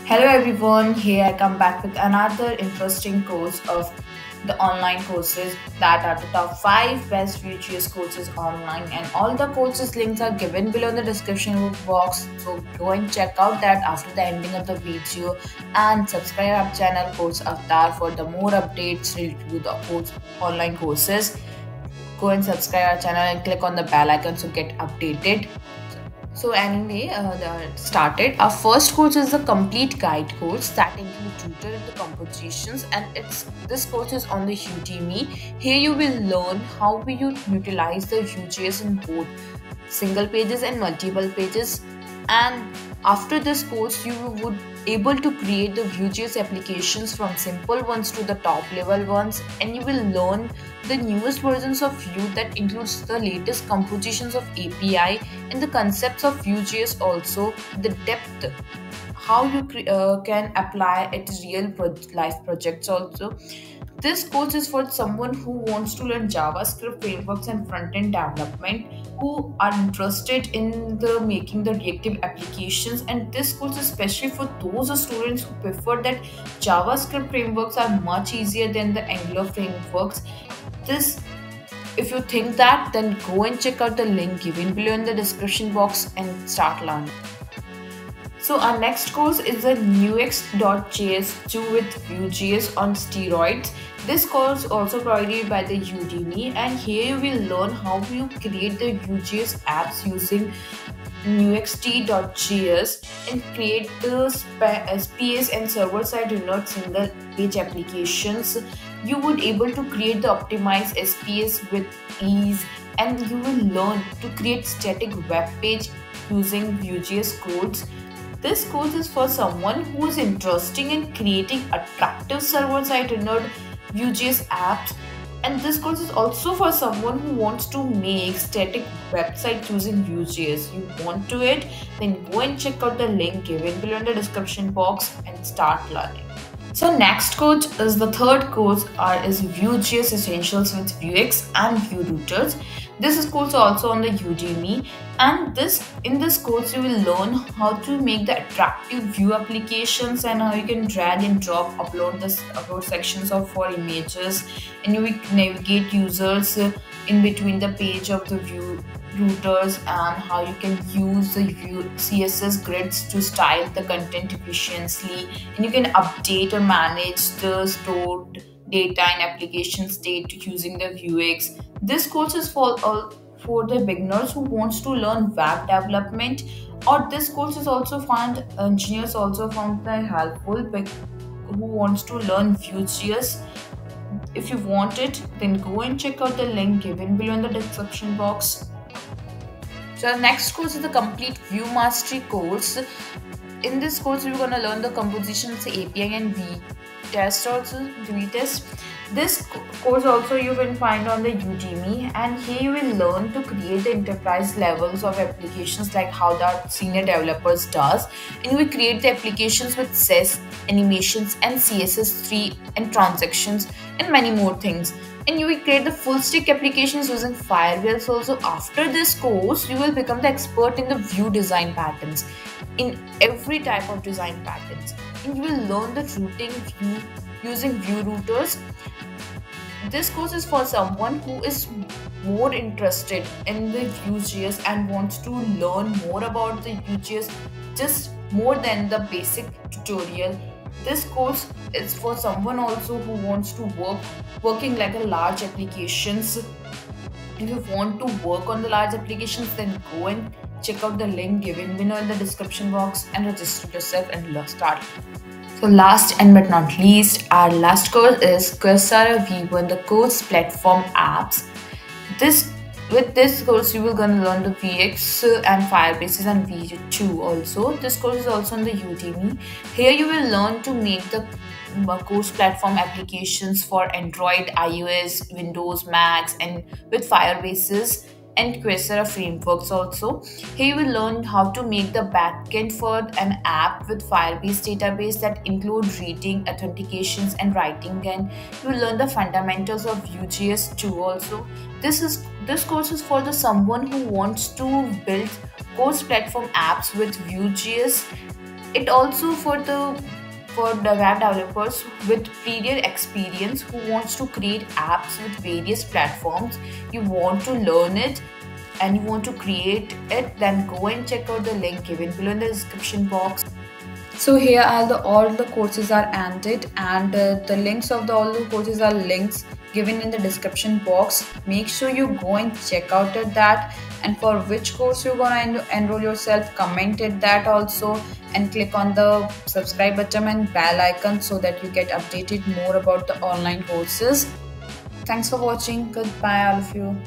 Hello everyone, here I come back with another interesting course of the online courses that are the top 5 best VueJS courses online, and all the courses links are given below in the description box, so go and check out that after the ending of the video and subscribe our channel Course Avatar for the more updates related to the online courses. Go and subscribe our channel and click on the bell icon so get updated. So anyway, started. Our first course is the complete guide course that includes tutor in the compositions, and this course is on the Udemy. Here you will learn how you utilize the Vue.js in both single pages and multiple pages. And after this course, you would able to create the Vue.js applications from simple ones to the top level ones, and you will learn the newest versions of Vue that includes the latest compositions of API and the concepts of Vue.js, also the depth how you can apply it to real life projects also. This course is for someone who wants to learn JavaScript frameworks and front-end development, who are interested in the making the reactive applications, and this course is especially for those students who prefer that JavaScript frameworks are much easier than the Angular frameworks. This If you think that, then go and check out the link given below in the description box and start learning. So our next course is the Nuxt.js 2 with VueJS on steroids. This course also provided by the Udemy, and here you will learn how you create the VueJS apps using Nuxt.js and create the SPS and server-side rendered single page applications. You would able to create the optimized SPS with ease, and you will learn to create static web page using VueJS codes. This course is for someone who is interested in creating attractive server-side rendered VueJS apps, and this course is also for someone who wants to make static websites using Vue.js. You want to it? Then go and check out the link given below in the description box and start learning. So next course is the third course is Vue.js Essentials with Vuex and Vue Routers. This is course also on the Udemy, and in this course you will learn how to make the attractive Vue applications and how you can drag and drop upload sections for images, and you will navigate users in between the page of the Vue routers, and how you can use the Vue CSS grids to style the content efficiently, and you can update or manage the stored data and application state using the Vuex. This course is for the beginners who wants to learn web development, or this course is also found engineers also found that helpful who wants to learn Vue.js. If you want it, then go and check out the link given below in the description box. So the next course is the complete Vue Mastery course. In this course, we're going to learn the compositions, API, and V-test. This course also you will find on the Udemy, and here you will learn to create the enterprise levels of applications like how the senior developers does, and you will create the applications with SES, animations, and CSS3 and transactions and many more things. And you will create the full stack applications using Firewalls also. After this course, you will become the expert in the Vue design patterns, in every type of design patterns, and you will learn the routing Vue using Vue routers. This course is for someone who is more interested in the Vue.js and wants to learn more about the Vue.js, just more than the basic tutorial. This course is for someone also who wants to working like a large applications. If you want to work on the large applications, then go and check out the link given below in the description box and register yourself and start. So last and but not least, our last course is Coursera V1, the course platform apps. With this course, you will gonna learn the VX and Firebases and V2 also. This course is also on the Udemy. Here you will learn to make the course platform applications for Android, iOS, Windows, Macs, and with Firebases and Coursera frameworks also. Here you will learn how to make the backend for an app with Firebase database that include reading, authentications, and writing, and you will learn the fundamentals of Vue.js too also. This course is for someone who wants to build course platform apps with Vue.js. It also for the web developers with prior experience who wants to create apps with various platforms. You want to learn it and you want to create it, then go and check out the link given below in the description box. So here all the courses are ended, and the links of all the courses are links given in the description box. Make sure you go and check out at that, and for which course you're gonna enroll yourself, comment it that also, and click on the subscribe button and bell icon so that you get updated more about the online courses. Thanks for watching. Goodbye all of you.